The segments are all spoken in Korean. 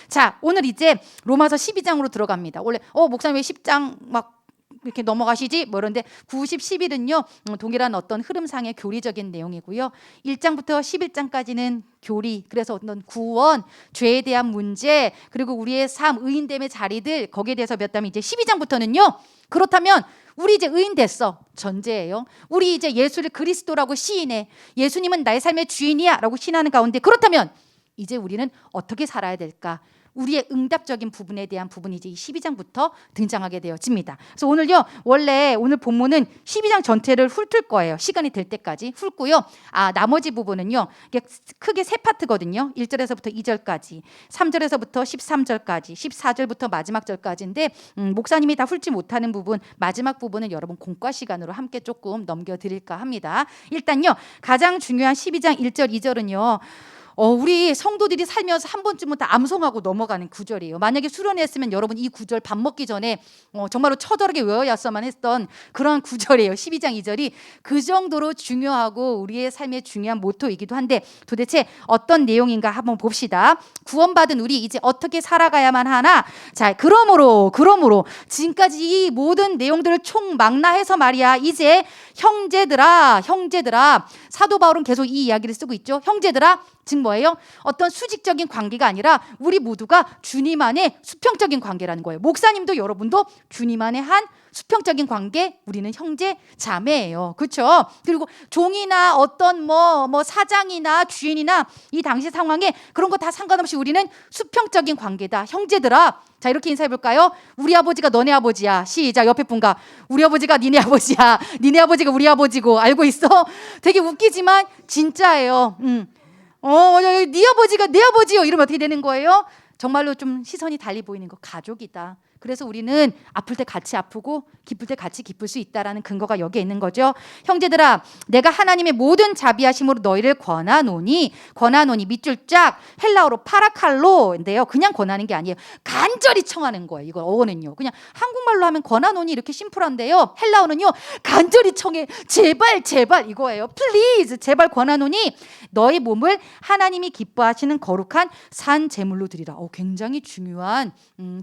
자, 오늘 이제 로마서 12장으로 들어갑니다. 원래 목사님 왜 10장 막 이렇게 넘어가시지? 뭐 이런데 90, 11은요 동일한 어떤 흐름상의 교리적인 내용이고요. 1장부터 11장까지는 교리, 그래서 어떤 구원, 죄에 대한 문제, 그리고 우리의 삶, 의인됨의 자리들, 거기에 대해서 배웠다면 이제 12장부터는요 그렇다면 우리 이제 의인 됐어. 전제예요. 우리 이제 예수를 그리스도라고 시인해. 예수님은 나의 삶의 주인이야 라고 시인하는 가운데, 그렇다면 이제 우리는 어떻게 살아야 될까? 우리의 응답적인 부분에 대한 부분이 이제 12장부터 등장하게 되어집니다. 그래서 오늘요, 원래 오늘 본문은 12장 전체를 훑을 거예요. 시간이 될 때까지 훑고요. 나머지 부분은요, 이게 크게 세 파트거든요. 1절에서부터 2절까지, 3절에서부터 13절까지, 14절부터 마지막 절까지인데, 목사님이 다 훑지 못하는 부분, 마지막 부분은 여러분 공과 시간으로 함께 조금 넘겨드릴까 합니다. 일단요, 가장 중요한 12장 1절, 2절은요, 우리 성도들이 살면서 한 번쯤은 다 암송하고 넘어가는 구절이에요. 만약에 수련회 했으면 여러분 이 구절 밥 먹기 전에 정말로 처절하게 외워야만 했던 그런 구절이에요. 12장 2절이 그 정도로 중요하고 우리의 삶의 중요한 모토이기도 한데, 도대체 어떤 내용인가 한번 봅시다. 구원받은 우리 이제 어떻게 살아가야만 하나? 자, 그러므로 지금까지 이 모든 내용들을 총망라해서 말이야, 이제 형제들아, 사도 바울은 계속 이 이야기를 쓰고 있죠. 형제들아, 즉 뭐예요? 어떤 수직적인 관계가 아니라 우리 모두가 주님 안에 수평적인 관계라는 거예요. 목사님도 여러분도 주님 안에 한 수평적인 관계, 우리는 형제 자매예요. 그렇죠? 그리고 종이나 어떤 뭐 사장이나 주인이나 이 당시 상황에 그런 거 다 상관없이 우리는 수평적인 관계다. 형제들아. 자, 이렇게 인사해 볼까요? 우리 아버지가 너네 아버지야. 시작. 옆에 분과 우리 아버지가 니네 아버지야. 니네 아버지가 우리 아버지고. 알고 있어? 되게 웃기지만 진짜예요. 네 아버지가 내 아버지요. 이러면 어떻게 되는 거예요? 정말로 좀 시선이 달리 보이는 거, 가족이다. 그래서 우리는 아플 때 같이 아프고 기쁠 때 같이 기쁠 수 있다라는 근거가 여기에 있는 거죠. 형제들아, 내가 하나님의 모든 자비하심으로 너희를 권하노니 밑줄 쫙, 헬라어로 파라칼로인데요. 그냥 권하는 게 아니에요. 간절히 청하는 거예요. 이거 어원은요. 그냥 한국말로 하면 권하노니 이렇게 심플한데요. 헬라어는요. 간절히 청해. 제발 이거예요. 플리즈, 제발 권하노니 너희 몸을 하나님이 기뻐하시는 거룩한 산 제물로 드리라. 굉장히 중요한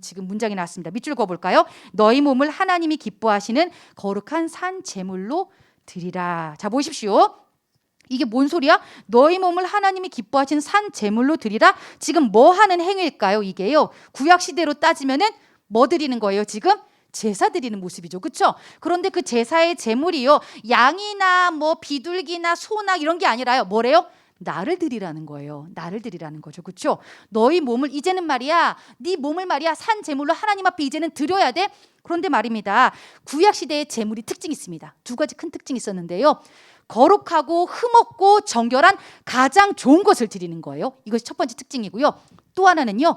지금 문장이 나왔습니다. 밑줄 그어볼까요? 너희 몸을 하나님이 기뻐하시는 거룩한 산 제물로 드리라. 자, 보십시오. 이게 뭔 소리야? 너희 몸을 하나님이 기뻐하시는 산 제물로 드리라. 지금 뭐 하는 행위일까요? 이게요, 구약 시대로 따지면은 뭐 드리는 거예요? 지금 제사 드리는 모습이죠. 그렇죠? 그런데 그 제사의 제물이요, 양이나 뭐 비둘기나 소나 이런 게 아니라요. 뭐래요? 나를 드리라는 거예요. 나를 드리라는 거죠. 그렇죠? 너희 몸을 이제는 말이야, 네 몸을 말이야, 산 제물로 하나님 앞에 이제는 드려야 돼. 그런데 말입니다, 구약 시대의 제물이 특징이 있습니다. 두 가지 큰 특징이 있었는데요. 거룩하고 흠없고 정결한 가장 좋은 것을 드리는 거예요. 이것이 첫 번째 특징이고요. 또 하나는요,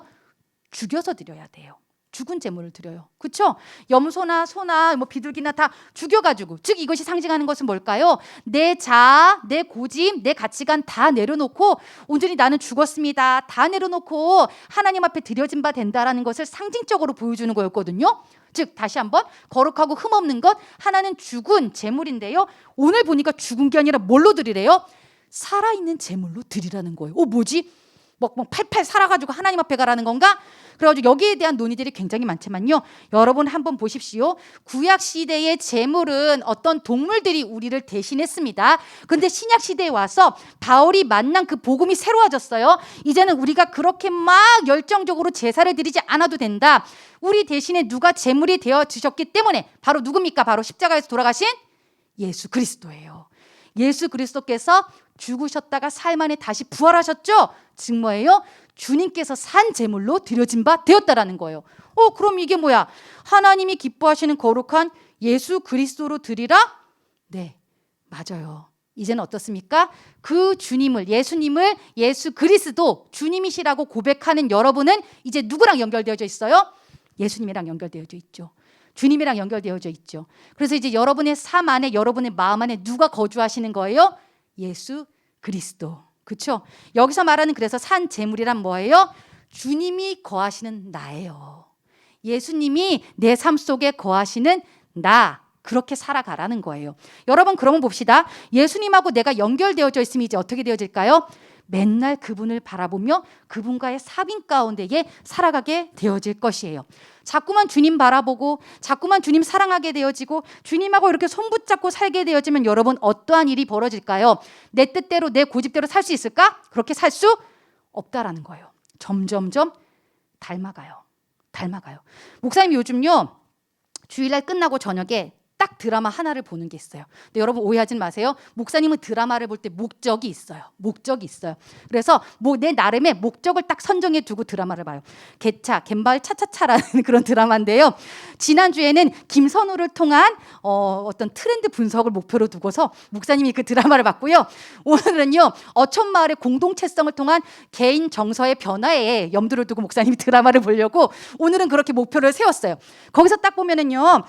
죽여서 드려야 돼요. 죽은 제물을 드려요. 그렇죠? 염소나 소나 뭐 비둘기나 다 죽여가지고, 즉 이것이 상징하는 것은 뭘까요? 내 자아, 내 고집, 내 가치관 다 내려놓고 온전히 나는 죽었습니다. 다 내려놓고 하나님 앞에 드려진 바 된다라는 것을 상징적으로 보여주는 거였거든요. 즉 다시 한번, 거룩하고 흠없는 것, 하나는 죽은 제물인데요. 오늘 보니까 죽은 게 아니라 뭘로 드리래요? 살아있는 제물로 드리라는 거예요. 뭐지? 뭐 팔팔 살아가지고 하나님 앞에 가라는 건가? 그래가지고 여기에 대한 논의들이 굉장히 많지만요. 여러분 한번 보십시오. 구약 시대의 제물은 어떤 동물들이 우리를 대신했습니다. 그런데 신약 시대에 와서 바울이 만난 그 복음이 새로워졌어요. 이제는 우리가 그렇게 막 열정적으로 제사를 드리지 않아도 된다. 우리 대신에 누가 제물이 되어 주셨기 때문에, 바로 누굽니까? 바로 십자가에서 돌아가신 예수 그리스도예요. 예수 그리스도께서 죽으셨다가 사흘 만에 다시 부활하셨죠? 즉 뭐예요? 주님께서 산 제물로 드려진 바 되었다라는 거예요. 그럼 이게 뭐야? 하나님이 기뻐하시는 거룩한 예수 그리스도로 드리라? 네, 맞아요. 이제는 어떻습니까? 그 주님을, 예수님을, 예수 그리스도 주님이시라고 고백하는 여러분은 이제 누구랑 연결되어져 있어요? 예수님이랑 연결되어져 있죠. 주님이랑 연결되어져 있죠. 그래서 이제 여러분의 삶 안에, 여러분의 마음 안에 누가 거주하시는 거예요? 예수 그리스도. 그렇죠? 여기서 말하는 그래서 산 제물이란 뭐예요? 주님이 거하시는 나예요. 예수님이 내 삶 속에 거하시는 나, 그렇게 살아가라는 거예요. 여러분 그러면 봅시다. 예수님하고 내가 연결되어져 있으면 이제 어떻게 되어질까요? 맨날 그분을 바라보며 그분과의 삽인 가운데에 살아가게 되어질 것이에요. 자꾸만 주님 바라보고 자꾸만 주님 사랑하게 되어지고 주님하고 이렇게 손붙잡고 살게 되어지면 여러분 어떠한 일이 벌어질까요? 내 뜻대로 내 고집대로 살 수 있을까? 그렇게 살 수 없다라는 거예요. 점점점 닮아가요. 목사님이 요즘요 주일날 끝나고 저녁에 딱 드라마 하나를 보는 게 있어요. 근데 여러분 오해하지 마세요. 목사님은 드라마를 볼 때 목적이 있어요. 그래서 내 나름의 목적을 딱 선정해 두고 드라마를 봐요. 개차, 갯마을 차차차라는 그런 드라마인데요. 지난주에는 김선우를 통한 어떤 트렌드 분석을 목표로 두고서 목사님이 그 드라마를 봤고요. 오늘은요 어촌마을의 공동체성을 통한 개인 정서의 변화에 염두를 두고 목사님이 드라마를 보려고 오늘은 그렇게 목표를 세웠어요. 거기서 딱 보면은요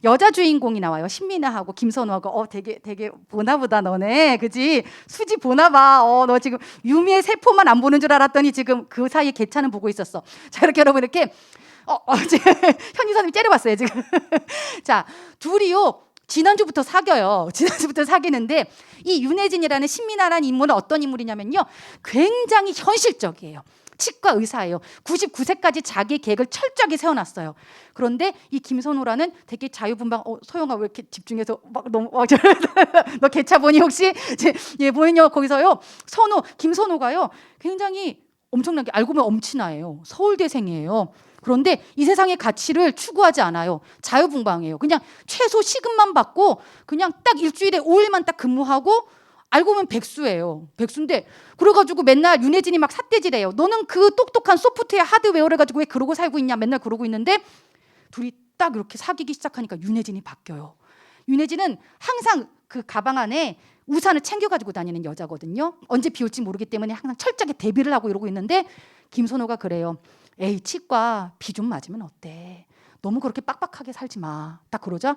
여자 주인공이 나와요. 신민아하고 김선우하고 되게 보나보다 너네 그지? 수지 보나봐. 너 지금 유미의 세포만 안 보는 줄 알았더니 지금 그 사이에 개차는 보고 있었어. 자 이렇게 여러분 이렇게 현희사님이 째려봤어요 지금. 자 둘이요 지난주부터 사귀는데 이 윤혜진이라는 신민아라는 인물은 어떤 인물이냐면요 굉장히 현실적이에요. 치과 의사예요. 99세까지 자기 계획을 철저하게 세워놨어요. 그런데 이 김선호라는 되게 자유분방 소영아 왜 이렇게 집중해서 막 너무 너 개차 보니 혹시 얘 보이냐 거기서요 김선호가요 굉장히 엄청나게 알고 보면 엄친아예요. 서울대생이에요. 그런데 이 세상의 가치를 추구하지 않아요. 자유분방이에요. 그냥 최소 시급만 받고 그냥 딱 일주일에 5일만 딱 근무하고 알고 보면 백수인데 그래가지고 맨날 윤혜진이 막 삿대질해요. 너는 그 똑똑한 소프트웨어 하드웨어를 가지고 왜 그러고 살고 있냐 맨날 그러고 있는데 둘이 딱 이렇게 사귀기 시작하니까 윤혜진이 바뀌어요. 윤혜진은 항상 그 가방 안에 우산을 챙겨가지고 다니는 여자거든요. 언제 비 올지 모르기 때문에 항상 철저하게 대비를 하고 이러고 있는데 김선호가 그래요. 에이 치과 비 좀 맞으면 어때? 너무 그렇게 빡빡하게 살지 마. 딱 그러자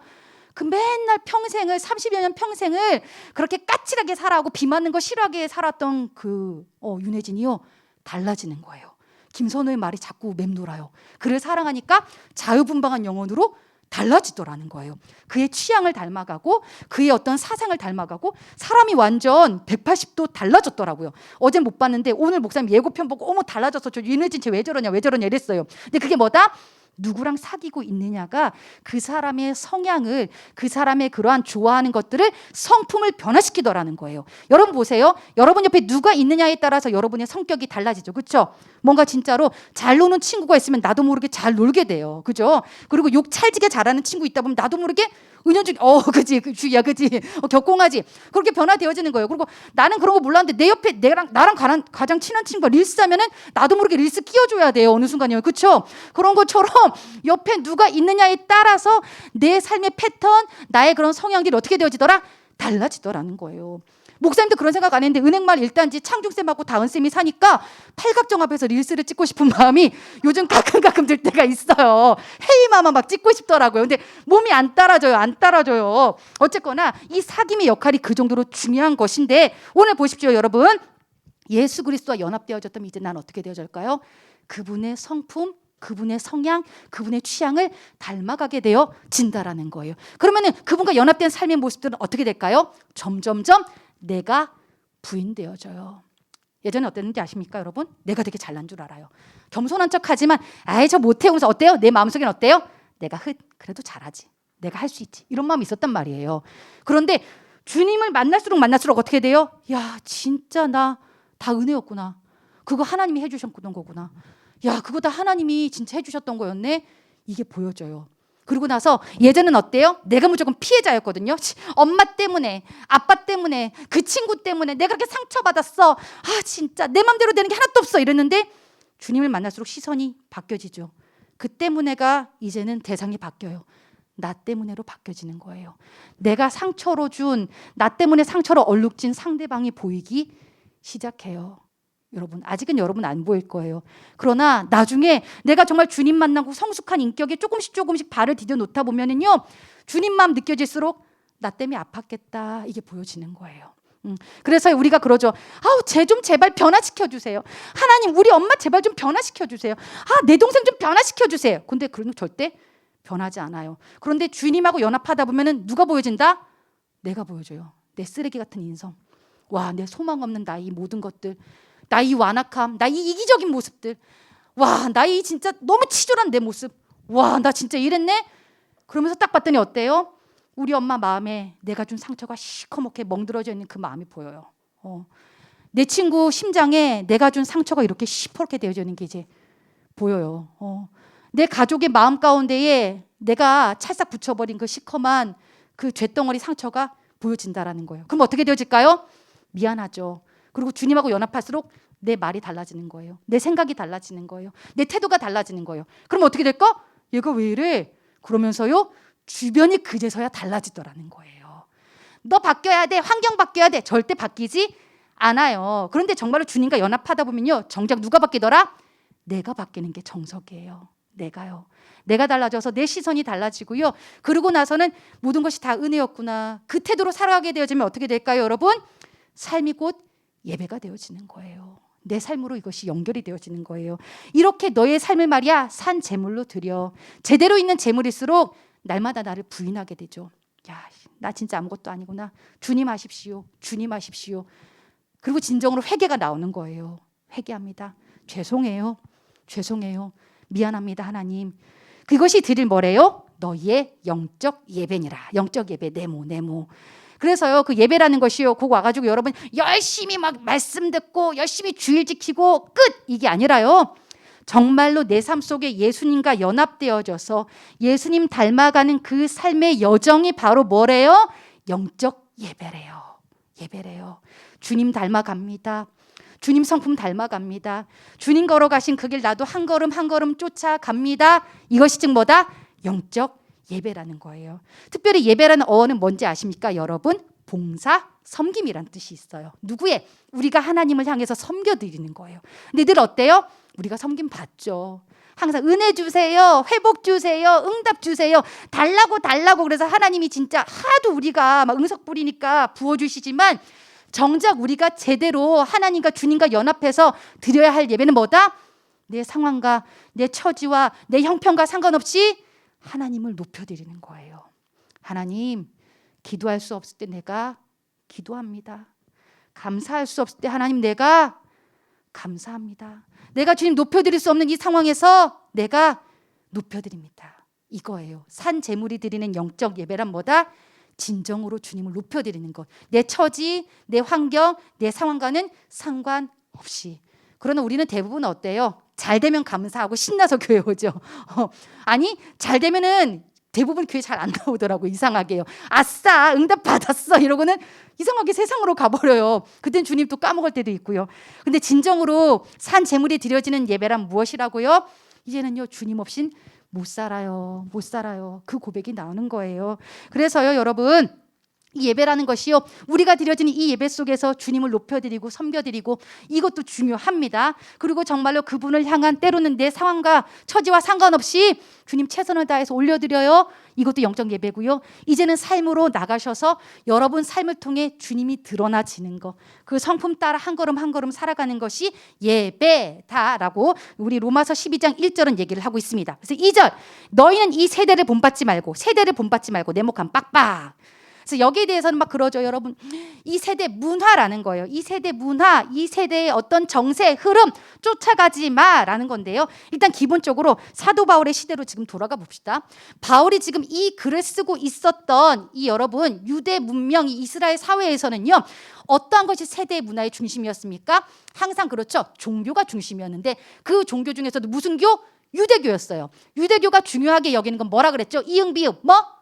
그 맨날 평생을 30여 년 평생을 그렇게 까칠하게 살아하고 비 맞는 거 싫어하게 살았던 그 윤혜진이요 달라지는 거예요. 김선호의 말이 자꾸 맴돌아요. 그를 사랑하니까 자유분방한 영혼으로 달라지더라는 거예요. 그의 취향을 닮아가고 그의 어떤 사상을 닮아가고 사람이 완전 180도 달라졌더라고요. 어제 못 봤는데 오늘 목사님 예고편 보고 어머 달라졌어. 저 윤혜진 쟤 왜 저러냐 이랬어요. 근데 그게 뭐다? 누구랑 사귀고 있느냐가 그 사람의 성향을 그 사람의 그러한 좋아하는 것들을 성품을 변화시키더라는 거예요. 여러분 보세요. 여러분 옆에 누가 있느냐에 따라서 여러분의 성격이 달라지죠. 그렇죠? 뭔가 진짜로 잘 노는 친구가 있으면 나도 모르게 잘 놀게 돼요. 그죠? 그리고 욕 찰지게 잘하는 친구 있다 보면 나도 모르게 은연중에 그지 주희야 그지 격공하지 그렇게 변화되어지는 거예요. 그리고 나는 그런 거 몰랐는데 내 옆에 나랑 가장 친한 친구가 릴스 하면은 나도 모르게 릴스 끼워줘야 돼요. 어느 순간이요. 그렇죠? 그런 것처럼 옆에 누가 있느냐에 따라서 내 삶의 패턴 나의 그런 성향들이 어떻게 되어지더라? 달라지더라는 거예요. 목사님도 그런 생각 안 했는데 은행마을 1단지 창중쌤하고 다은쌤이 사니까 팔각정 앞에서 릴스를 찍고 싶은 마음이 요즘 가끔 들 때가 있어요. 헤이마마 막 찍고 싶더라고요. 근데 몸이 안 따라줘요. 어쨌거나 이 사귐의 역할이 그 정도로 중요한 것인데 오늘 보십시오 여러분. 예수 그리스도와 연합되어졌다면 이제 난 어떻게 되어질까요? 그분의 성품 그분의 성향, 그분의 취향을 닮아가게 되어진다라는 거예요. 그러면은 그분과 연합된 삶의 모습들은 어떻게 될까요? 점점점 내가 부인되어져요. 예전에 어땠는지 아십니까 여러분? 내가 되게 잘난 줄 알아요. 겸손한 척하지만 아이 저 못해 하면서 어때요? 내 마음속엔 어때요? 내가 그래도 잘하지. 내가 할 수 있지. 이런 마음이 있었단 말이에요. 그런데 주님을 만날수록 어떻게 돼요? 야 진짜 나 다 은혜였구나. 그거 하나님이 해주셨던 거구나. 야 그거 다 하나님이 진짜 해주셨던 거였네. 이게 보여져요. 그리고 나서 예전은 어때요? 내가 무조건 피해자였거든요. 엄마 때문에 아빠 때문에 그 친구 때문에 내가 그렇게 상처받았어. 아 진짜 내 맘대로 되는 게 하나도 없어 이랬는데 주님을 만날수록 시선이 바뀌어지죠. 그 때문에가 이제는 대상이 바뀌어요. 나 때문에로 바뀌어지는 거예요. 내가 상처로 나 때문에 상처로 얼룩진 상대방이 보이기 시작해요. 여러분 아직은 여러분 안 보일 거예요. 그러나 나중에 내가 정말 주님 만나고 성숙한 인격에 조금씩 발을 디뎌 놓다 보면은요 주님 마음 느껴질수록 나 때문에 아팠겠다 이게 보여지는 거예요. 그래서 우리가 그러죠. 아우 쟤 좀 제발 변화시켜 주세요. 하나님 우리 엄마 제발 좀 변화시켜 주세요. 내 동생 좀 변화시켜 주세요. 근데 그런 거 절대 변하지 않아요. 그런데 주님하고 연합하다 보면은 누가 보여진다? 내가 보여줘요. 내 쓰레기 같은 인성. 와, 내 소망 없는 나이 모든 것들. 나의 완악함, 나의 이기적인 모습들, 와, 나의 진짜 너무 치졸한 내 모습, 와, 나 진짜 이랬네? 그러면서 딱 봤더니 어때요? 우리 엄마 마음에 내가 준 상처가 시커멓게 멍들어져 있는 그 마음이 보여요. 내 친구 심장에 내가 준 상처가 이렇게 시퍼렇게 되어져 있는 게 이제 보여요. 내 가족의 마음 가운데에 내가 찰싹 붙여버린 그 시커먼 그 쇳덩어리 상처가 보여진다라는 거예요. 그럼 어떻게 되어질까요? 미안하죠. 그리고 주님하고 연합할수록 내 말이 달라지는 거예요. 내 생각이 달라지는 거예요. 내 태도가 달라지는 거예요. 그럼 어떻게 될까? 얘가 왜 이래? 그러면서요, 주변이 그제서야 달라지더라는 거예요. 너 바뀌어야 돼. 환경 바뀌어야 돼. 절대 바뀌지 않아요. 그런데 정말로 주님과 연합하다 보면요, 정작 누가 바뀌더라? 내가 바뀌는 게 정석이에요. 내가요. 내가 달라져서 내 시선이 달라지고요. 그러고 나서는 모든 것이 다 은혜였구나. 그 태도로 살아가게 되어지면 어떻게 될까요, 여러분? 삶이 곧 예배가 되어지는 거예요. 내 삶으로 이것이 연결이 되어지는 거예요. 이렇게 너의 삶을 말이야 산 제물로 드려. 제대로 있는 제물일수록 날마다 나를 부인하게 되죠. 야, 나 진짜 아무것도 아니구나. 주님 하십시오. 주님 하십시오. 그리고 진정으로 회개가 나오는 거예요. 회개합니다. 죄송해요. 죄송해요. 미안합니다, 하나님. 그것이 드릴 뭐래요? 너희의 영적 예배니라. 영적 예배, 네모. 그래서요, 그 예배라는 것이요, 거기 와가지고 여러분 열심히 막 말씀 듣고 열심히 주일 지키고 끝! 이게 아니라요, 정말로 내 삶 속에 예수님과 연합되어져서 예수님 닮아가는 그 삶의 여정이 바로 뭐래요? 영적 예배래요. 예배래요. 주님 닮아갑니다. 주님 성품 닮아갑니다. 주님 걸어가신 그 길 나도 한 걸음 한 걸음 쫓아갑니다. 이것이 즉 뭐다? 영적 예배라는 거예요. 특별히 예배라는 어원은 뭔지 아십니까, 여러분? 봉사, 섬김이란 뜻이 있어요. 누구의? 우리가 하나님을 향해서 섬겨드리는 거예요. 근데 늘 어때요? 우리가 섬김 받죠. 항상 은혜 주세요, 회복 주세요, 응답 주세요, 달라고. 그래서 하나님이 진짜 하도 우리가 막 응석 부리니까 부어주시지만 정작 우리가 제대로 하나님과 주님과 연합해서 드려야 할 예배는 뭐다? 내 상황과 내 처지와 내 형편과 상관없이 하나님을 높여드리는 거예요. 하나님, 기도할 수 없을 때 내가 기도합니다. 감사할 수 없을 때 하나님 내가 감사합니다. 내가 주님 높여드릴 수 없는 이 상황에서 내가 높여드립니다. 이거예요. 산 제물이 드리는 영적 예배란 뭐다? 진정으로 주님을 높여드리는 것. 내 처지, 내 환경, 내 상황과는 상관없이. 그러나 우리는 대부분 어때요? 잘 되면 감사하고 신나서 교회 오죠. 아니, 잘 되면은 대부분 교회 잘 안 나오더라고. 이상하게요. 아싸, 응답 받았어 이러고는 이상하게 세상으로 가버려요. 그땐 주님 또 까먹을 때도 있고요. 근데 진정으로 산 제물이 드려지는 예배란 무엇이라고요? 이제는요, 주님 없인 못 살아요. 그 고백이 나오는 거예요. 그래서요, 여러분, 이 예배라는 것이요, 우리가 드려지는 이 예배 속에서 주님을 높여드리고 섬겨드리고 이것도 중요합니다. 그리고 정말로 그분을 향한 때로는 내 상황과 처지와 상관없이 주님 최선을 다해서 올려드려요. 이것도 영적 예배고요. 이제는 삶으로 나가셔서 여러분 삶을 통해 주님이 드러나지는 것, 그 성품 따라 한 걸음 한 걸음 살아가는 것이 예배다라고 우리 로마서 12장 1절은 얘기를 하고 있습니다. 그래서 2절, 너희는 이 세대를 본받지 말고 내 목함 빡빡. 그래서 여기에 대해서는 막 그러죠, 여러분. 이 세대 문화라는 거예요. 이 세대 문화, 이 세대의 어떤 정세, 흐름 쫓아가지 마라는 건데요. 일단 기본적으로 사도 바울의 시대로 지금 돌아가 봅시다. 바울이 지금 이 글을 쓰고 있었던 이 여러분 유대 문명, 이 이스라엘 사회에서는요, 어떠한 것이 세대의 문화의 중심이었습니까? 항상 그렇죠. 종교가 중심이었는데 그 종교 중에서도 무슨 교? 유대교였어요. 유대교가 중요하게 여기는 건 뭐라 그랬죠? 이응비읍 뭐?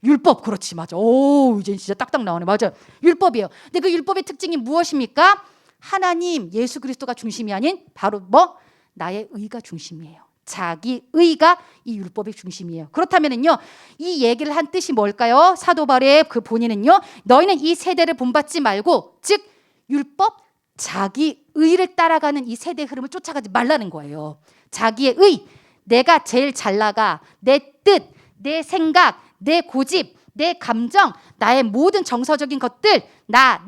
율법. 그렇지, 맞아. 오, 이제 진짜 딱딱 나오네. 맞아요. 율법이에요. 근데 그 율법의 특징이 무엇입니까? 하나님, 예수 그리스도가 중심이 아닌 바로 뭐? 나의 의가 중심이에요. 자기 의가 이 율법의 중심이에요. 그렇다면은요, 이 얘기를 한 뜻이 뭘까요? 사도 바울의 그 본인은요, 너희는 이 세대를 본받지 말고, 즉 율법, 자기 의를 따라가는 이 세대 흐름을 쫓아가지 말라는 거예요. 자기의 의, 내가 제일 잘 나가, 내 뜻, 내 생각, 내 고집, 내 감정, 나의 모든 정서적인 것들, 나.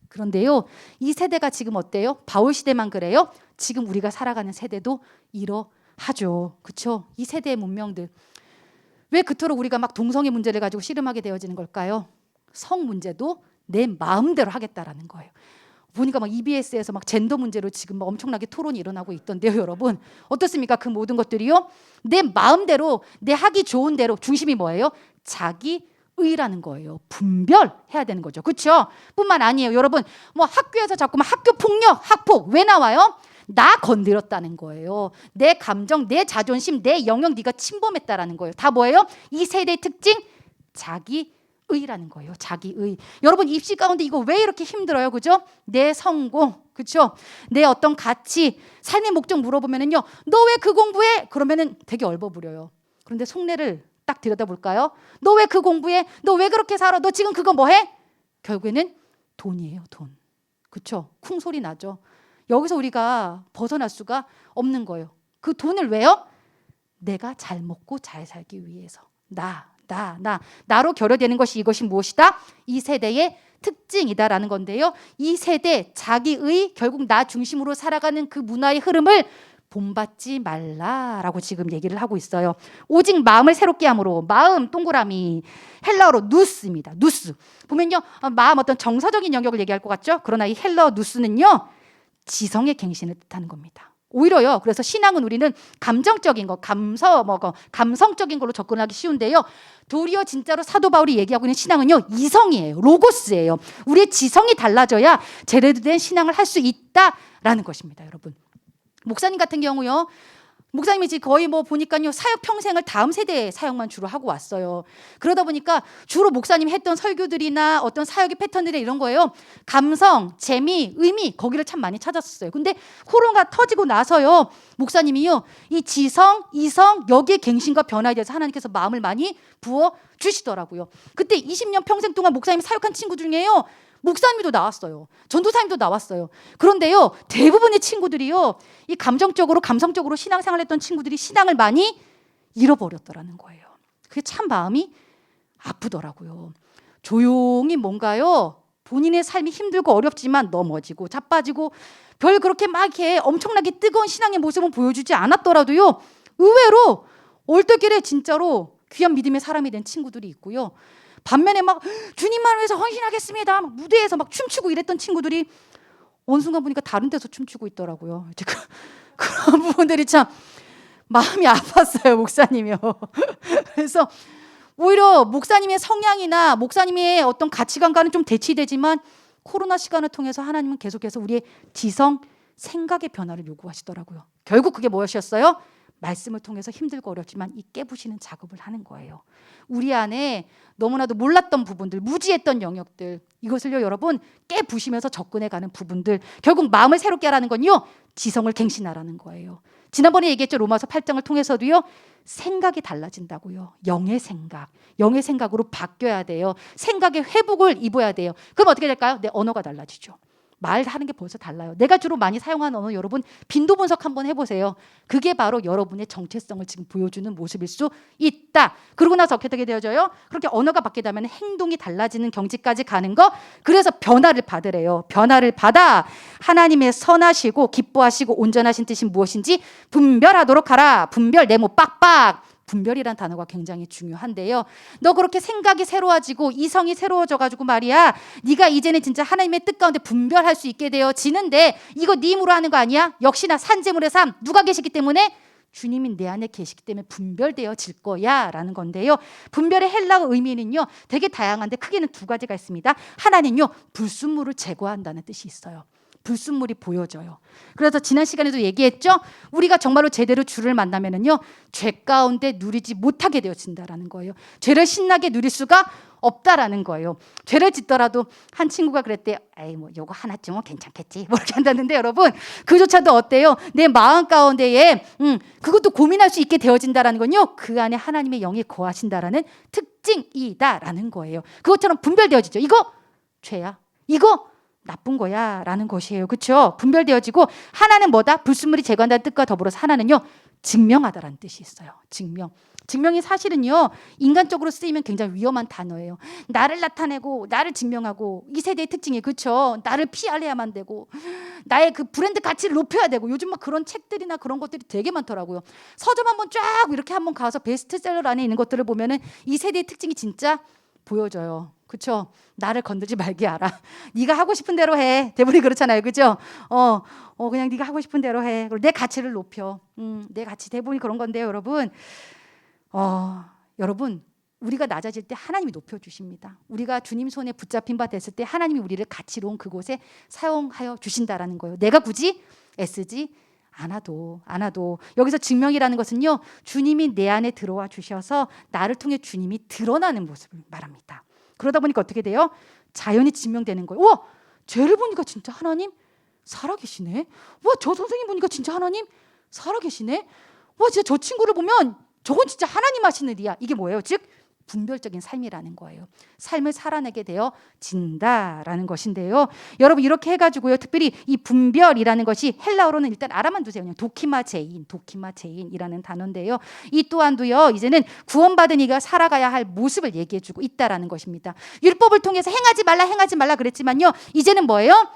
그런데요, 이 세대가 지금 어때요? 바울 시대만 그래요? 지금 우리가 살아가는 세대도 이러하죠. 그렇죠? 이 세대의 문명들. 왜 그토록 우리가 막 동성애 문제를 가지고 씨름하게 되어지는 걸까요? 성 문제도 내 마음대로 하겠다라는 거예요. 보니까 막 EBS에서 막 젠더 문제로 지금 막 엄청나게 토론이 일어나고 있던데요, 여러분. 어떻습니까? 그 모든 것들이요. 내 마음대로, 내 하기 좋은 대로 중심이 뭐예요? 자기의라는 거예요. 분별해야 되는 거죠. 그렇죠? 뿐만 아니에요. 여러분, 뭐 학교에서 자꾸만 학교 폭력, 학폭 왜 나와요? 나 건드렸다는 거예요. 내 감정, 내 자존심, 내 영역 네가 침범했다라는 거예요. 다 뭐예요? 이 세대의 특징, 자기의라는 거예요. 자기의. 여러분 입시 가운데 이거 왜 이렇게 힘들어요? 그죠? 내 성공, 그죠? 내 어떤 가치, 삶의 목적 물어보면은요. 너 왜 그 공부해? 그러면은 되게 얼버무려요. 그런데 속내를 딱 들여다볼까요? 너 왜 그 공부해? 너 왜 그렇게 살아? 너 지금 그거 뭐 해? 결국에는 돈이에요, 돈. 그렇죠? 쿵 소리 나죠. 여기서 우리가 벗어날 수가 없는 거예요. 그 돈을 왜요? 내가 잘 먹고 잘 살기 위해서. 나로 결여되는 것이 이것이 무엇이다? 이 세대의 특징이다라는 건데요. 이 세대 자기의 결국 나 중심으로 살아가는 그 문화의 흐름을 본받지 말라라고 지금 얘기를 하고 있어요. 오직 마음을 새롭게 함으로. 마음 동그라미 헬라어로 누스입니다. 누스. 보면요. 마음 어떤 정서적인 영역을 얘기할 것 같죠? 그러나 이 헬라어 누스는요. 지성의 갱신을 뜻하는 겁니다. 오히려요. 그래서 신앙은 우리는 감정적인 거, 감성적인 걸로 접근하기 쉬운데요. 도리어 진짜로 사도 바울이 얘기하고 있는 신앙은요. 이성이에요. 로고스예요. 우리의 지성이 달라져야 제대로 된 신앙을 할 수 있다라는 것입니다, 여러분. 목사님 같은 경우요. 목사님이 지금 거의 뭐 보니까요. 사역 평생을 다음 세대의 사역만 주로 하고 왔어요. 그러다 보니까 주로 목사님이 했던 설교들이나 어떤 사역의 패턴들이 이런 거예요. 감성, 재미, 의미 거기를 참 많이 찾았었어요. 근데 코로나가 터지고 나서요. 목사님이요. 이 지성, 이성 여기에 갱신과 변화에 대해서 하나님께서 마음을 많이 부어 주시더라고요. 그때 20년 평생 동안 목사님 사역한 친구 중에요. 목사님도 나왔어요. 전도사님도 나왔어요. 그런데요, 대부분의 친구들이요, 이 감성적으로 신앙생활을 했던 친구들이 신앙을 많이 잃어버렸더라는 거예요. 그게 참 마음이 아프더라고요. 조용히 뭔가요, 본인의 삶이 힘들고 어렵지만 넘어지고 자빠지고 별 그렇게 막 이렇게 엄청나게 뜨거운 신앙의 모습은 보여주지 않았더라도요, 의외로 올떨결에 진짜로 귀한 믿음의 사람이 된 친구들이 있고요. 반면에 막 주님만을 위해서 헌신하겠습니다. 막 무대에서 막 춤추고 이랬던 친구들이 어느 순간 보니까 다른 데서 춤추고 있더라고요. 이제 그런 부분들이 참 마음이 아팠어요, 목사님이요. 그래서 오히려 목사님의 성향이나 목사님의 어떤 가치관과는 좀 대치되지만 코로나 시간을 통해서 하나님은 계속해서 우리의 지성, 생각의 변화를 요구하시더라고요. 결국 그게 무엇이었어요? 말씀을 통해서 힘들고 어렵지만 이 깨부시는 작업을 하는 거예요. 우리 안에 너무나도 몰랐던 부분들, 무지했던 영역들, 이것을요 여러분 깨부시면서 접근해가는 부분들, 결국 마음을 새롭게 하라는 건요 지성을 갱신하라는 거예요. 지난번에 얘기했죠. 로마서 8장을 통해서도요 생각이 달라진다고요. 영의 생각으로 바뀌어야 돼요. 생각의 회복을 입어야 돼요. 그럼 어떻게 될까요? 내 언어가 달라지죠. 말하는 게 벌써 달라요. 내가 주로 많이 사용하는 언어 여러분 빈도 분석 한번 해보세요. 그게 바로 여러분의 정체성을 지금 보여주는 모습일 수 있다. 그러고 나서 어떻게 되어져요? 그렇게 언어가 바뀌다면 행동이 달라지는 경지까지 가는 거. 그래서 변화를 받으래요. 변화를 받아 하나님의 선하시고 기뻐하시고 온전하신 뜻이 무엇인지 분별하도록 하라. 분별 네모 빡빡. 분별이란 단어가 굉장히 중요한데요. 너 그렇게 생각이 새로워지고 이성이 새로워져가지고 말이야. 네가 이제는 진짜 하나님의 뜻 가운데 분별할 수 있게 되어지는데 이거 네 힘으로 하는 거 아니야? 역시나 산재물의 삶 누가 계시기 때문에? 주님이 내 안에 계시기 때문에 분별되어질 거야 라는 건데요. 분별의 헬라어 의미는요 되게 다양한데 크게는 두 가지가 있습니다. 하나는요 불순물을 제거한다는 뜻이 있어요. 불순물이 보여져요. 그래서 지난 시간에도 얘기했죠. 우리가 정말로 제대로 주를 만나면은요 죄 가운데 누리지 못하게 되어진다라는 거예요. 죄를 신나게 누릴 수가 없다라는 거예요. 죄를 짓더라도 한 친구가 그랬대요. 에이 뭐 요거 하나쯤은 괜찮겠지. 뭐 이렇게 한다는데 여러분 그조차도 어때요? 내 마음 가운데에 그것도 고민할 수 있게 되어진다라는 건요. 그 안에 하나님의 영이 거하신다라는 특징이다라는 거예요. 그것처럼 분별되어지죠. 이거 죄야. 이거 나쁜 거야 라는 것이에요. 그렇죠? 분별되어지고 하나는 뭐다? 불순물이 제거한다는 뜻과 더불어서 하나는요 증명하다라는 뜻이 있어요. 증명이 사실은요 인간적으로 쓰이면 굉장히 위험한 단어예요. 나를 나타내고 나를 증명하고 이 세대의 특징이 그렇죠. 나를 피할래야만 되고 나의 그 브랜드 가치를 높여야 되고 요즘 막 그런 책들이나 그런 것들이 되게 많더라고요. 서점 한번 쫙 이렇게 한번 가서 베스트셀러 안에 있는 것들을 보면은 이 세대의 특징이 진짜 보여줘요. 그렇죠? 나를 건들지 말게 알아. 네가 하고 싶은 대로 해. 대부분이 그렇잖아요. 그죠? 그냥 네가 하고 싶은 대로 해. 그리고 내 가치를 높여. 내 가치 대부분이 그런 건데요, 여러분. 여러분, 우리가 낮아질 때 하나님이 높여주십니다. 우리가 주님 손에 붙잡힌 바 됐을 때 하나님이 우리를 가치로운 그곳에 사용하여 주신다라는 거예요. 내가 굳이 애쓰지 않아도 여기서 증명이라는 것은요, 주님이 내 안에 들어와 주셔서 나를 통해 주님이 드러나는 모습을 말합니다. 그러다 보니까 어떻게 돼요? 자연히 증명되는 거예요. 와, 쟤를 보니까 진짜 하나님 살아계시네. 와, 저 선생님 보니까 진짜 하나님 살아계시네. 와, 진짜 저 친구를 보면 저건 진짜 하나님 하시는 일이야. 이게 뭐예요? 즉 분별적인 삶이라는 거예요. 삶을 살아내게 되어진다라는 것인데요. 여러분, 이렇게 해가지고요, 특별히 이 분별이라는 것이 헬라어로는 일단 알아만 두세요. 그냥 도키마제인이라는 단어인데요. 이 또한도요, 이제는 구원받은 이가 살아가야 할 모습을 얘기해주고 있다라는 것입니다. 율법을 통해서 행하지 말라 그랬지만요, 이제는 뭐예요?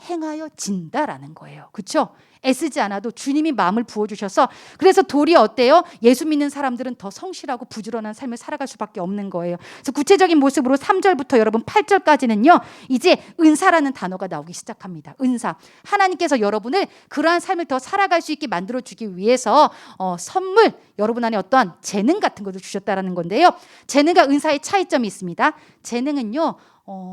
행하여진다라는 거예요. 그렇죠? 애쓰지 않아도 주님이 마음을 부어주셔서, 그래서 도리어 어때요? 예수 믿는 사람들은 더 성실하고 부지런한 삶을 살아갈 수밖에 없는 거예요. 그래서 구체적인 모습으로 3절부터 여러분 8절까지는요, 이제 은사라는 단어가 나오기 시작합니다. 은사. 하나님께서 여러분을 그러한 삶을 더 살아갈 수 있게 만들어주기 위해서 선물, 여러분 안에 어떠한 재능 같은 것을 주셨다라는 건데요. 재능과 은사의 차이점이 있습니다. 재능은요,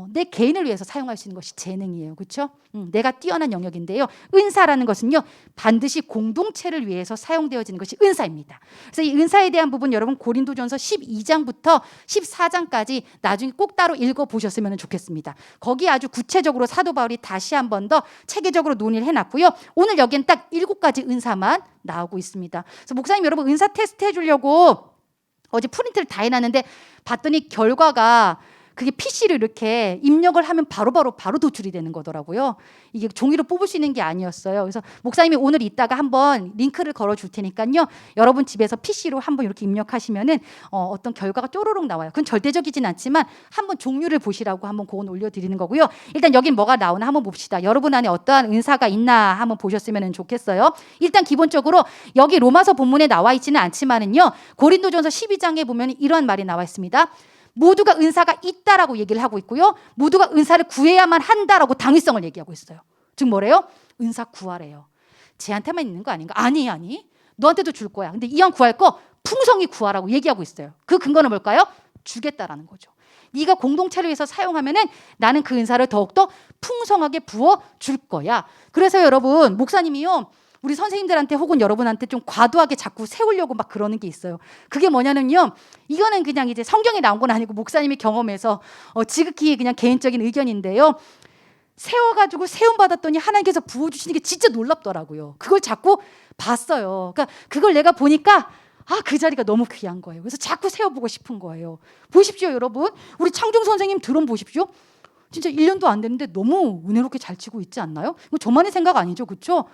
내 개인을 위해서 사용할 수 있는 것이 재능이에요. 그렇죠? 내가 뛰어난 영역인데요. 은사라는 것은요, 반드시 공동체를 위해서 사용되어지는 것이 은사입니다. 그래서 이 은사에 대한 부분 여러분 고린도전서 12장부터 14장까지 나중에 꼭 따로 읽어보셨으면 좋겠습니다. 거기 아주 구체적으로 사도 바울이 다시 한 번 더 체계적으로 논의를 해놨고요. 오늘 여기엔 딱 7가지 은사만 나오고 있습니다. 그래서 목사님, 여러분 은사 테스트 해주려고 어제 프린트를 다 해놨는데 봤더니 결과가 그게 PC를 이렇게 입력을 하면 바로 도출이 되는 거더라고요. 이게 종이로 뽑을 수 있는 게 아니었어요. 그래서 목사님이 오늘 이따가 한번 링크를 걸어줄 테니까요, 여러분 집에서 PC로 한번 이렇게 입력하시면은 어떤 결과가 쪼로록 나와요. 그건 절대적이진 않지만 한번 종류를 보시라고 한번 그건 올려드리는 거고요. 일단 여긴 뭐가 나오나 한번 봅시다. 여러분 안에 어떠한 은사가 있나 한번 보셨으면 좋겠어요. 일단 기본적으로 여기 로마서 본문에 나와 있지는 않지만은요, 고린도전서 12장에 보면 이러한 말이 나와 있습니다. 모두가 은사가 있다라고 얘기를 하고 있고요, 모두가 은사를 구해야만 한다라고 당위성을 얘기하고 있어요. 즉 뭐래요? 은사 구하래요. 쟤한테만 있는 거 아닌가? 아니, 너한테도 줄 거야. 근데 이왕 구할 거 풍성히 구하라고 얘기하고 있어요. 그 근거는 뭘까요? 주겠다라는 거죠. 네가 공동체를 위해서 사용하면은 나는 그 은사를 더욱더 풍성하게 부어 줄 거야. 그래서 여러분, 목사님이요, 우리 선생님들한테 혹은 여러분한테 좀 과도하게 자꾸 세우려고 막 그러는 게 있어요. 그게 뭐냐면요, 이거는 그냥 이제 성경에 나온 건 아니고 목사님이 경험해서 지극히 그냥 개인적인 의견인데요, 세워가지고 세움받았더니 하나님께서 부어주시는 게 진짜 놀랍더라고요. 그걸 자꾸 봤어요. 그러니까 그걸 내가 보니까 그 자리가 너무 귀한 거예요. 그래서 자꾸 세워보고 싶은 거예요. 보십시오, 여러분. 우리 창중 선생님 드럼 보십시오. 진짜 1년도 안 됐는데 너무 은혜롭게 잘 치고 있지 않나요? 이거 저만의 생각 아니죠, 그렇죠?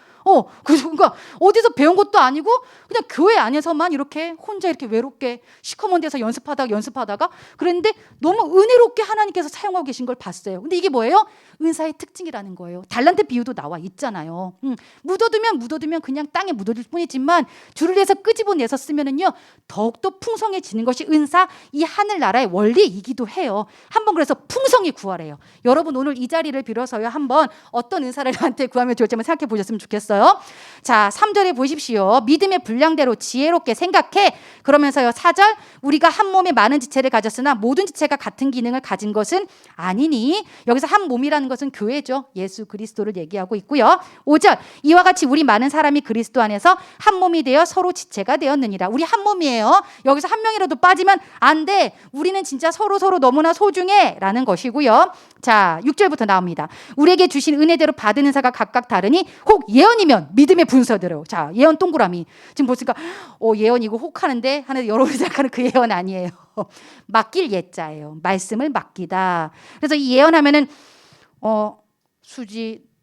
그러니까 어디서 배운 것도 아니고 그냥 교회 안에서만 이렇게 혼자 이렇게 외롭게 시커먼 데서 연습하다가 그랬는데 너무 은혜롭게 하나님께서 사용하고 계신 걸 봤어요. 근데 이게 뭐예요? 은사의 특징이라는 거예요. 달란트 비유도 나와 있잖아요. 묻어두면 그냥 땅에 묻어질 뿐이지만 주를 위해서 끄집어내서 쓰면은요, 더욱더 풍성해지는 것이 은사, 이 하늘나라의 원리이기도 해요. 한번 그래서 풍성히 구하래요. 여러분, 오늘 이 자리를 빌어서요, 한번 어떤 은사를 나한테 구하면 좋을지 한번 생각해 보셨으면 좋겠어요. 자, 3절에 보십시오. 믿음의 분량대로 지혜롭게 생각해. 그러면서요, 4절, 우리가 한 몸에 많은 지체를 가졌으나 모든 지체가 같은 기능을 가진 것은 아니니. 여기서 한 몸이라는 것은 교회죠. 예수 그리스도를 얘기하고 있고요. 5절, 이와 같이 우리 많은 사람이 그리스도 안에서 한 몸이 되어 서로 지체가 되었느니라. 우리 한 몸이에요. 여기서 한 명이라도 빠지면 안 돼. 우리는 진짜 서로 너무나 소중해 라는 것이고요. 자, 6절부터 나옵니다. 우리에게 주신 은혜대로 받은 은사가 각각 다르니 혹 예언이면 믿음의 분서대로. 자, 예언 동그라미. 지금 보니까 예언이고 혹 하는데 여러분이 생각하는 그 예언 아니에요. 맡길 예자예요. 말씀을 맡기다. 그래서 이 예언하면은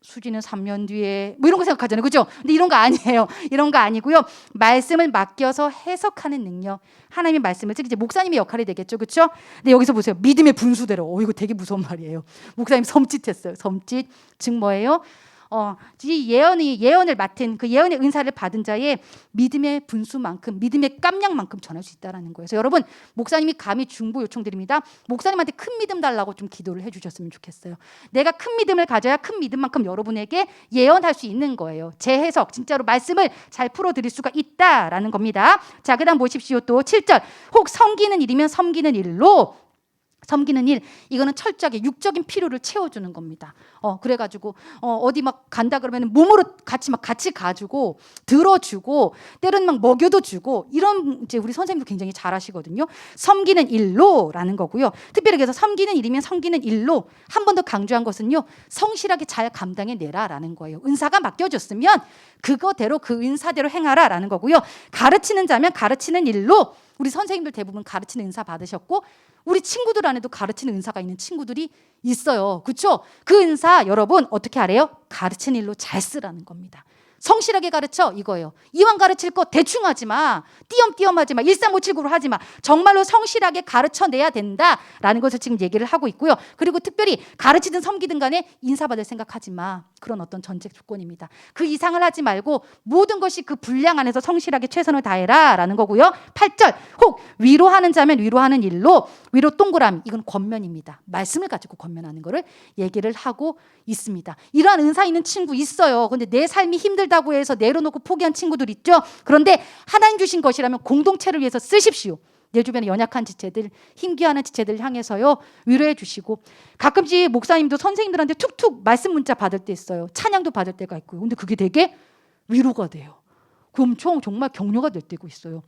수지는 3년 뒤에 뭐 이런 거 생각하잖아요. 그죠? 근데 이런 거 아니에요. 이런 거 아니고요. 말씀을 맡겨서 해석하는 능력. 하나님의 말씀을, 즉 이제 목사님의 역할이 되겠죠. 그렇죠? 근데 여기서 보세요. 믿음의 분수대로. 이거 되게 무서운 말이에요. 목사님 섬찟했어요. 섬찟. 즉 뭐예요? 이 예언을 맡은 그 예언의 은사를 받은 자의 믿음의 분수만큼, 믿음의 깜냥만큼 전할 수 있다라는 거예요. 그래서 여러분, 목사님이 감히 중보 요청드립니다. 목사님한테 큰 믿음 달라고 좀 기도를 해주셨으면 좋겠어요. 내가 큰 믿음을 가져야 큰 믿음만큼 여러분에게 예언할 수 있는 거예요. 제 해석, 진짜로 말씀을 잘 풀어드릴 수가 있다라는 겁니다. 자, 그다음 보십시오. 또 7절. 혹 섬기는 일이면 섬기는 일로. 섬기는 일, 이거는 철저하게 육적인 필요를 채워주는 겁니다. 그래가지고 어디 막 간다 그러면 몸으로 같이 가주고 들어주고 때로는 막 먹여도 주고, 이런 이제 우리 선생님도 굉장히 잘하시거든요. 섬기는 일로라는 거고요. 특별히 그래서 섬기는 일이면 섬기는 일로 한 번 더 강조한 것은요, 성실하게 잘 감당해 내라라는 거예요. 은사가 맡겨졌으면 그거대로 그 은사대로 행하라라는 거고요. 가르치는 자면 가르치는 일로, 우리 선생님들 대부분 가르치는 은사 받으셨고 우리 친구들 안에도 가르치는 은사가 있는 친구들이 있어요. 그렇죠? 그 은사 여러분 어떻게 하래요? 가르치는 일로 잘 쓰라는 겁니다. 성실하게 가르쳐, 이거예요. 이왕 가르칠 거 대충 하지 마. 띄엄띄엄 하지 마. 13579로 하지 마. 정말로 성실하게 가르쳐내야 된다라는 것을 지금 얘기를 하고 있고요. 그리고 특별히 가르치든 섬기든 간에 인사받을 생각하지 마. 그런 어떤 전제 조건입니다. 그 이상을 하지 말고 모든 것이 그 분량 안에서 성실하게 최선을 다해라 라는 거고요. 8절. 혹 위로하는 자면 위로하는 일로. 위로 동그라미, 이건 권면입니다. 말씀을 가지고 권면하는 거를 얘기를 하고 있습니다. 이러한 은사 있는 친구 있어요. 근데 내 삶이 힘들다고 해서 내려놓고 포기한 친구들 있죠. 그런데 하나님 주신 것이라면 공동체를 위해서 쓰십시오. 내 주변에 연약한 지체들, 힘겨워하는 지체들 향해서요, 위로해 주시고, 가끔씩 목사님도 선생님들한테 툭툭 말씀 문자 받을 때 있어요. 찬양도 받을 때가 있고요. 근데 그게 되게 위로가 돼요. 엄청 정말 격려가 될 때가 있어요.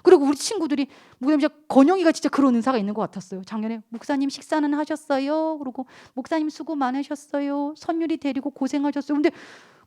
그리고 우리 친구들이 목사님, 건영이가 진짜 그런 은사가 있는 것 같았어요. 작년에 목사님 식사는 하셨어요? 그리고 목사님 수고 많으셨어요. 선율이 데리고 고생하셨어요. 근데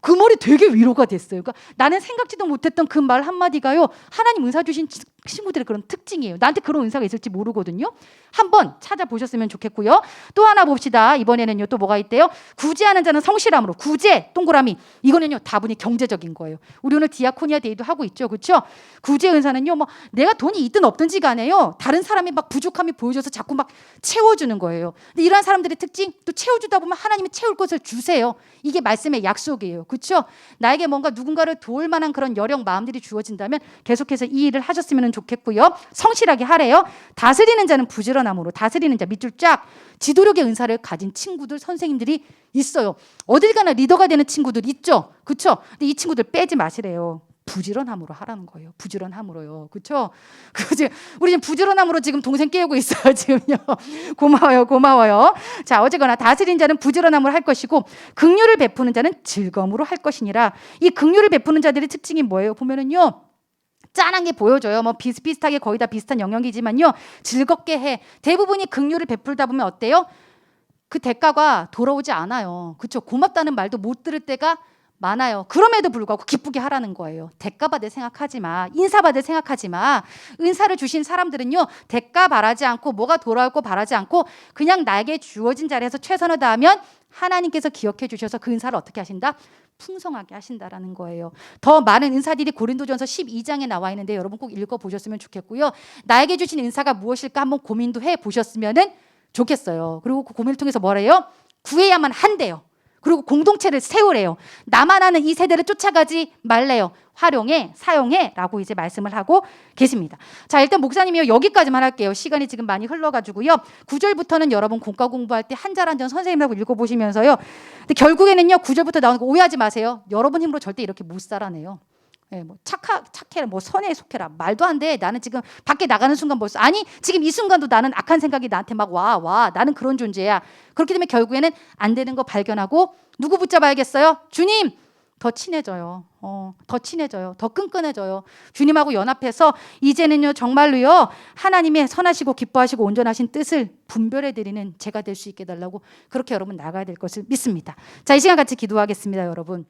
그 말이 되게 위로가 됐어요. 그러니까 나는 생각지도 못했던 그 말 한마디가요, 하나님 은사 주신 친구들의 그런 특징이에요. 나한테 그런 은사가 있을지 모르거든요. 한번 찾아보셨으면 좋겠고요. 또 하나 봅시다. 이번에는요, 또 뭐가 있대요? 구제하는 자는 성실함으로. 구제, 동그라미. 이거는요, 다분히 경제적인 거예요. 우리 오늘 디아코니아 데이도 하고 있죠. 그렇죠? 구제 은사는요, 뭐 내가 돈이 있든 없든지 간에요, 다른 사람이 막 부족함이 보여져서 자꾸 막 채워주는 거예요. 근데 이러한 사람들의 특징, 또 채워주다 보면 하나님이 채울 것을 주세요. 이게 말씀의 약속이에요. 그렇죠? 나에게 뭔가 누군가를 도울 만한 그런 여력 마음들이 주어진다면 계속해서 이 일을 하셨으면 좋겠고요. 성실하게 하래요. 다스리는 자는 부지런함으로. 다스리는 자, 밑줄 쫙. 지도력의 은사를 가진 친구들, 선생님들이 있어요. 어딜 가나 리더가 되는 친구들 있죠. 그렇죠? 근데 이 친구들 빼지 마시래요. 부지런함으로 하라는 거예요. 부지런함으로요. 그렇죠? 우리 지금 부지런함으로 지금 동생 깨우고 있어요. 지금요. 고마워요. 자, 어쨌거나 다스린 자는 부지런함으로 할 것이고 긍휼을 베푸는 자는 즐거움으로 할 것이니라. 이 긍휼을 베푸는 자들의 특징이 뭐예요? 보면은요, 짠한 게 보여져요. 뭐 비슷비슷하게 거의 다 비슷한 영역이지만요, 즐겁게 해. 대부분이 긍휼을 베풀다 보면 어때요? 그 대가가 돌아오지 않아요. 그렇죠? 고맙다는 말도 못 들을 때가 많아요. 그럼에도 불구하고 기쁘게 하라는 거예요. 대가 받을 생각하지 마. 인사 받을 생각하지 마. 은사를 주신 사람들은요, 대가 바라지 않고 뭐가 돌아올 거 바라지 않고 그냥 나에게 주어진 자리에서 최선을 다하면 하나님께서 기억해 주셔서 그 은사를 어떻게 하신다? 풍성하게 하신다라는 거예요. 더 많은 은사들이 고린도전서 12장에 나와 있는데 여러분 꼭 읽어보셨으면 좋겠고요. 나에게 주신 은사가 무엇일까 한번 고민도 해보셨으면 좋겠어요. 그리고 그 고민을 통해서 뭐래요? 구해야만 한대요. 그리고 공동체를 세우래요. 나만 아는 이 세대를 쫓아가지 말래요. 활용해, 사용해 라고 이제 말씀을 하고 계십니다. 자, 일단 목사님이요, 여기까지만 할게요. 시간이 지금 많이 흘러가지고요. 9절부터는 여러분 공과 공부할 때 한 절 한 절 선생님하고 읽어보시면서요. 근데 결국에는요, 9절부터 나오는 거 오해하지 마세요. 여러분 힘으로 절대 이렇게 못 살아내요. 예, 뭐 착해라, 뭐 선에 속해라, 말도 안 돼. 나는 지금 밖에 나가는 순간 벌써, 아니 지금 이 순간도 나는 악한 생각이 나한테 막 와 나는 그런 존재야. 그렇기 때문에 결국에는 안 되는 거 발견하고 누구 붙잡아야겠어요? 주님. 더 친해져요. 더 친해져요. 더 끈끈해져요. 주님하고 연합해서 이제는요, 정말로요, 하나님의 선하시고 기뻐하시고 온전하신 뜻을 분별해드리는 제가 될 수 있게 해달라고, 그렇게 여러분 나가야 될 것을 믿습니다. 자, 이 시간 같이 기도하겠습니다. 여러분,